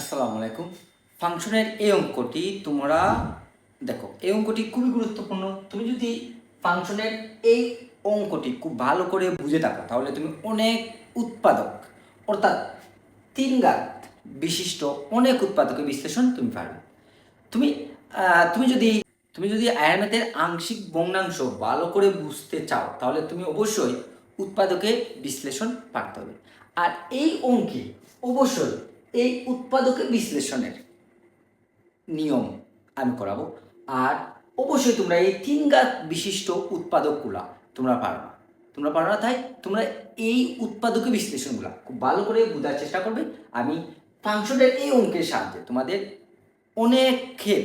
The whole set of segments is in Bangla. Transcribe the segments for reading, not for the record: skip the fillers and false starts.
আসসালামু আলাইকুম। ফাংশনের এই অঙ্কটি তোমরা দেখো, এই অঙ্কটি খুবই গুরুত্বপূর্ণ। তুমি যদি ফাংশনের এই অঙ্কটি খুব ভালো করে বুঝে থাকো তাহলে তুমি অনেক উৎপাদক, অর্থাৎ তিন ঘাত বিশিষ্ট অনেক উৎপাদকের বিশ্লেষণ তুমি পারবে। তুমি তুমি যদি আয়ারম্যাথের আংশিক ভগ্নাংশ ভালো করে বুঝতে চাও তাহলে তুমি অবশ্যই উৎপাদকের বিশ্লেষণ পারতে হবে। আর এই অঙ্কে অবশ্যই এই উৎপাদকের বিশ্লেষণের নিয়ম আমি করাবো। আর অবশ্যই তোমরা এই তিন ঘাত বিশিষ্ট উৎপাদকগুলা তোমরা পারো না তাই তোমরা এই উৎপাদকের বিশ্লেষণগুলা খুব ভালো করে বোঝার চেষ্টা করবে। আমি ফাংশনের এই অঙ্কের সাহায্যে তোমাদের অনেকের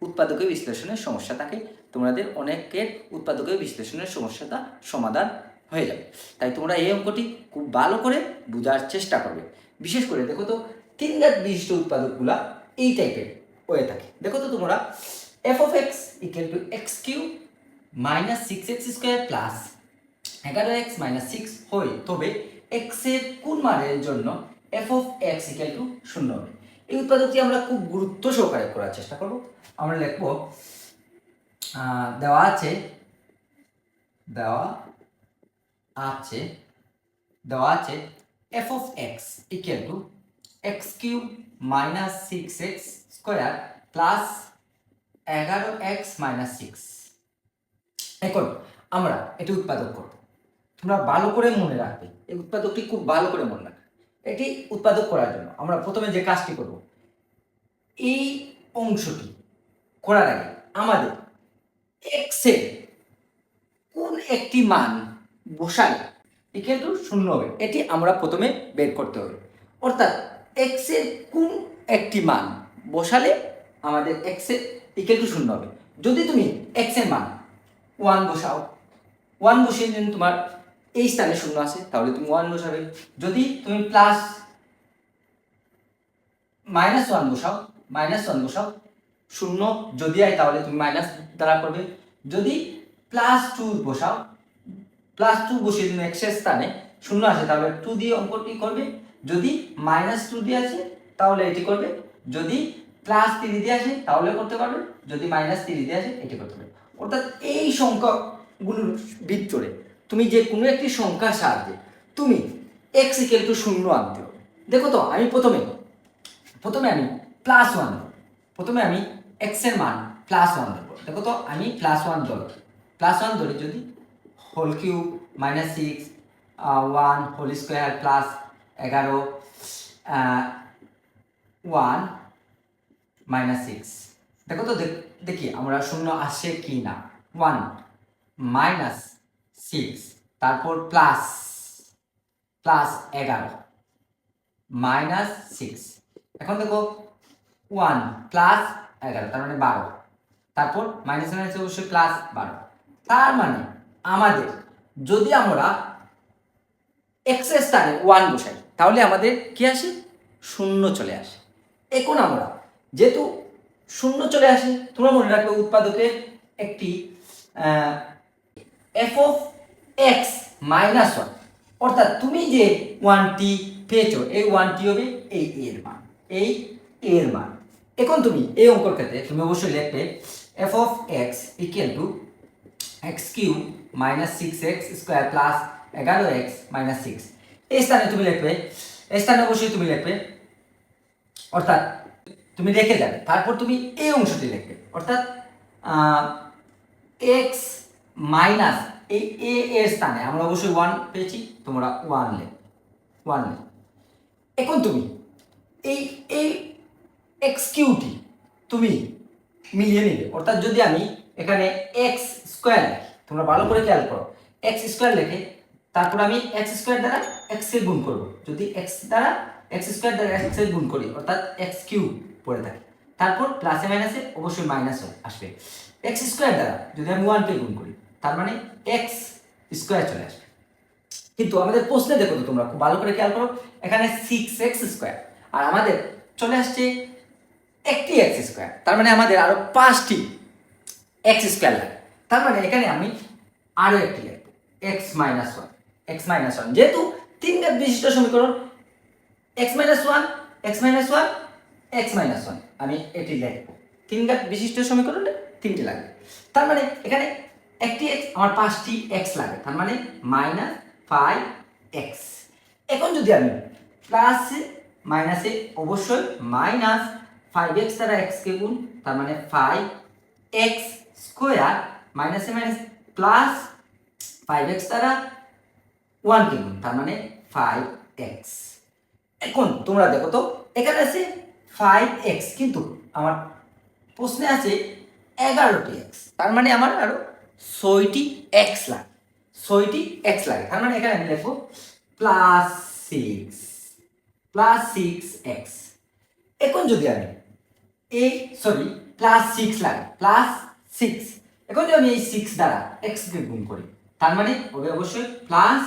উৎপাদকের বিশ্লেষণের সমস্যা থাকে, তোমাদের অনেকের উৎপাদকের বিশ্লেষণের সমস্যাটা সমাধান হয়ে যাবে। তাই তোমরা এই অঙ্কটি খুব ভালো করে বোঝার চেষ্টা করবে। বিশেষ করে দেখো তো, তিন ঘাত বিশিষ্ট উৎপাদকগুলা এই টাইপের হয়ে থাকে। দেখো তো তোমরা, f of x equal to x cube minus six x square plus 11x minus six হয়, তবে এক্স এর কোন মানের জন্য f of x equal to শূন্য হবে। এই উৎপাদকটি আমরা খুব গুরুত্ব সহকারে করার চেষ্টা করব। আমরা লিখব, দেওয়া আছে F of x equal to x cube minus six x square plus 11x minus six. এখন আমরা এটি উৎপাদক করব। তোমরা ভালো করে মনে রাখবে, এই উৎপাদকটি খুব ভালো করে মনে রাখবে। এটি উৎপাদক করার জন্য আমরা প্রথমে যে কাজটি করব, এই অংশটি করার আগে আমাদের এক্স এর কোন একটি মান বসালে ইকুয়াল টু শূন্য হবে, এটি আমরা প্রথমে বের করতে হবে। অর্থাৎ এক্স এর কোন একটি মান বসালে আমাদের এক্স এর ইকুয়াল টু শূন্য হবে। যদি তুমি এক্স এর মান 1 বসাও, 1 বসিয়ে যদি তোমার এই স্থানে শূন্য আসে তাহলে তুমি 1 বসাবে। যদি তুমি প্লাস -1 বসাও, -1 বসাও, শূন্য যদি হয় তাহলে তুমি মাইনাস দ্বারা করবে। যদি +2 বসাও, +2 বসিয়ে তুমি এক্স এর স্থানে শূন্য আসে তাহলে 2 দিয়ে অঙ্কটি করবে। যদি -2 দিয়ে আসে তাহলে এটি করবে। যদি +3 দিয়ে আসে তাহলে করতে পারবে। যদি -3 দিয়ে আসে এটি করতে পারবে। অর্থাৎ এই সংখ্যাগুলোর ভিতরে তুমি যে কোনো একটি সংখ্যার সাহায্যে তুমি x ইকুয়াল টু শূন্য আনতে হবে। দেখো তো, আমি প্রথমে আমি +1, প্রথমে আমি x এর মান +1 ধরবো। দেখো তো, আমি +1 ধরি, যদি whole cube minus six 1 whole square plus 11 1 minus six. দেখো তো, দেখি আমরা শূন্য আসে কি না। 1 মাইনাস সিক্স, তারপর প্লাস 11 মাইনাস সিক্স। এখন দেখো 1 প্লাস 11 তার মানে 12, তারপর মাইনাস মাইনাস অবশ্যই প্লাস 12। তার মানে আমাদের যদি আমরা এক্স এর স্থানে 1 বসাই তাহলে আমাদের কি আসে, শূন্য চলে আসে। এখন আমরা যেহেতু শূন্য চলে আসে, তোমরা মনে রাখবে উৎপাদকের একটি এফ অফ এক্স মাইনাস 1, অর্থাৎ তুমি যে 1টি পেয়েছো এই 1টি হবে এই এর মান। এখন তুমি এই অঙ্কের ক্ষেত্রে তুমি অবশ্যই লিখবে F of x equal to x cube minus six x square plus 11x minus six. এই স্থানে তুমি লিখবে, এই স্থানে অবশ্যই তুমি লিখবে, অর্থাৎ তুমি রেখে যাবে। তারপর তুমি এই অংশটি লিখবে, অর্থাৎ এক্স মাইনাস এই এ এর স্থানে আমরা অবশ্যই 1 পেয়েছি, তোমরা 1 লিখ। এখন তুমি এই এক্স কিউটি তুমি মিলিয়ে নিবে। অর্থাৎ যদি আমি এখানে এক্স স্কোয়ার লিখি, তোমরা ভালো করে খেয়াল করো, এক্স স্কোয়ার লিখে তারপর আমি এক্স স্কোয়ার দ্বারা এক্স এর গুণ করব। যদি এক্স স্কোয়ার দ্বারা এক্স এর গুণ করি অর্থাৎ এক্স কিউব পড়ে থাকে, তারপর প্লাসে মাইনাসে অবশ্যই মাইনাস আসবে। এক্স স্কোয়ার দ্বারা যদি আমি 1 কে গুণ করি তার মানে এক্স স্কোয়ার চলে আসবে। কিন্তু আমাদের প্রশ্নে দেখো তো, তোমরা খুব ভালো করে খেয়াল করো, এখানে 6x স্কোয়ার আর আমাদের চলে আসছে একটি এক্স স্কোয়ার, তার মানে আমাদের আরো 5টি এক্স স্কোয়ার লাগে। তার মানে এখানে আমি আরো একটি লিখব এক্স মাইনাস ওয়ান। যেহেতু তিন ঘাত বিশিষ্ট সমীকরণ, x minus one x minus one, আমি এটি লিখবো। তিন ঘাত বিশিষ্ট সমীকরণে তিনটি লাগবে, তার মানে এখানে একটি এক্স আমার 5টি এক্স লাগে, তার মানে মাইনাস 5x। এখন যদি আমি প্লাসে মাইনাসে অবশ্যই মাইনাস 5x দ্বারা x কে গুণ, তার মানে 5x স্কোয়ার, মাইনাসে মাইনাস প্লাস 5x দ্বারা 1 কে গুণ, তার মানে 5x। এখন তোমরা দেখো তো এখানে আছে 5x, কিন্তু আমার প্রশ্নে আছে 11টি x, তার মানে আমার আরো 6টি x লাগে, 6টি x লাগে, তার মানে এখানে আমি লিখবো প্লাস 6x। এখন যদি আমি প্লাস 6 লাগে, প্লাস 6, এখন যদি আমি এই 6 দ্বারা x কে গুণ করি, তার মানে হবে অবশ্যই প্লাস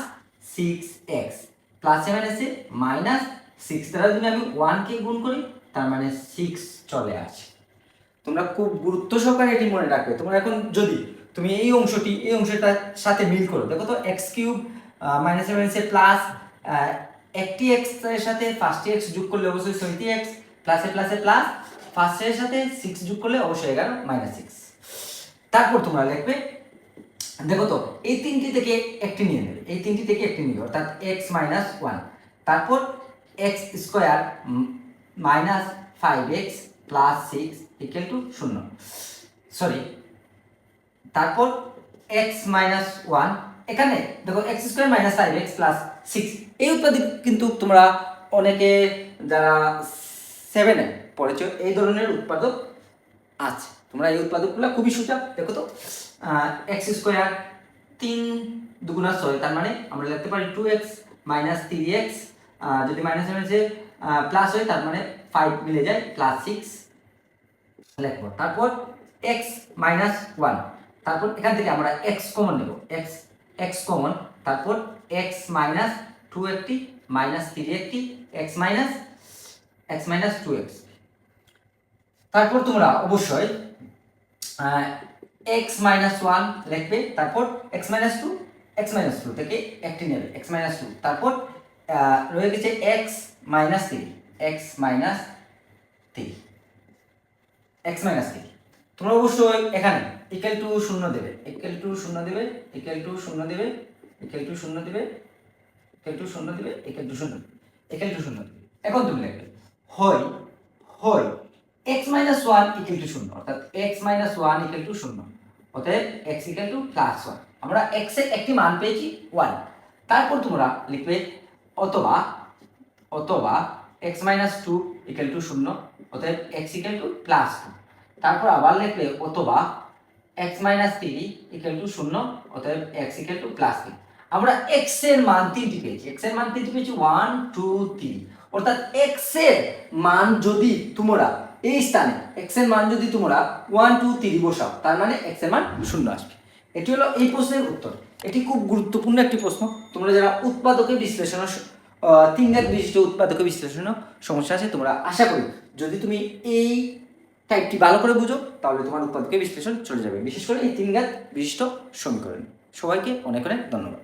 6x, প্লাসে মাইনাসে মাইনাস 6 দ্বারা যদি আমি 1 কে গুণ করি, তার মানে 6 চলে আসে। তোমরা খুব গুরুত্ব সহকারে এটি মনে রাখবে। তোমরা এখন যদি তুমি এই অংশটার সাথে মিল করো, দেখো তো এক্স কিউব মাইনাসে মাইনাসে প্লাস একটি এক্স এর সাথে 5টি এক্স যোগ করলে অবশ্যই 6টি এক্স, প্লাসে প্লাসে প্লাস 5 এর সাথে 6 যোগ করলে অবশ্যই 11 মাইনাস 6। তারপর তোমরা লিখবে, দেখো তো এই তিনটি থেকে একটি নিয়ে নেবে, এই তিনটি থেকে একটি নিবে, অর্থাৎ x মাইনাস 1, তারপর x square minus 5x plus 6 equal to 0, তারপর x মাইনাস 1, এখানে দেখো x square minus 5x plus 6, এই উৎপাদক কিন্তু তোমরা অনেকে যারা 7-এ পড়েছো এই ধরনের উৎপাদক আছে, তোমরা এই উৎপাদকগুলো খুবই সোজা। দেখো তো x স্কোয়ার 3 দুগুণা 6, তার মানে আমরা লিখতে পারি 2x মাইনাস 3x, যদি মাইনাস মাইনাসে প্লাস হয় তার মানে 5 মিলে যায়, প্লাস 6 লিখবো। তারপর x মাইনাস 1, তারপর এখান থেকে আমরা x কমন নেব, x কমন, তারপর x মাইনাস 2 একটি, মাইনাস 3 একটি, x মাইনাস 2x। তারপর তোমরা অবশ্যই x মাইনাস 1 লিখবে, তারপর x মাইনাস 2 থেকে একটি নেবে, x মাইনাস 2, তারপর রয়ে গেছে x মাইনাস 3, তোমরা অবশ্যই এখানে ইকুয়াল টু 0 দেবে, ইকুয়াল টু 0 দেবে, ইকুয়াল টু 0 দেবে, ইকুয়াল টু 0 দেবে, ইকুয়াল টু 0 দেবে, ইকুয়াল টু 0, ইকুয়াল টু 0 দেবে। এখন তুমি লিখবে হয় x মাইনাস 1 ইকুয়াল টু 0, অর্থাৎ x মাইনাস 1 ইকুয়াল টু 0, অতএব x ইকুয়াল টু প্লাস 1। আমরা x এর একটি মান পেয়েছি 1, তারপর তোমরা লিখবে অথবা x মাইনাস 2 ইকুয়াল টু 0, অতএব x ইকুয়াল টু প্লাস 2, তারপর আবার লিখলে অথবা x মাইনাস 3 ইকুয়াল টু 0, অতএব x ইকুয়াল টু প্লাস 3। আমরা x এর মান 3টি পেয়েছি, x এর মান 3টি পেয়েছি 1 2 3, অর্থাৎ x এর মান যদি তোমরা এই স্থানে x এর মান যদি তোমরা 1 2 3 বসাও, তার মানে x এর মান 0 আসবে। এটি হলো এই প্রশ্নের উত্তর। এটি খুব গুরুত্বপূর্ণ একটি প্রশ্ন। তোমরা যারা উৎপাদকে বিশ্লেষণ 3 ঘাত বিশিষ্ট উৎপাদকে বিশ্লেষণ সমস্যা আছে, তোমরা আশা করি যদি তুমি এই টাইপটি ভালো করে বুঝো তাহলে তোমার উৎপাদকে বিশ্লেষণ চলে যাবে, বিশেষ করে এই 3 ঘাত বিশিষ্ট সমীকরণ। সবাইকে অনেক অনেক ধন্যবাদ।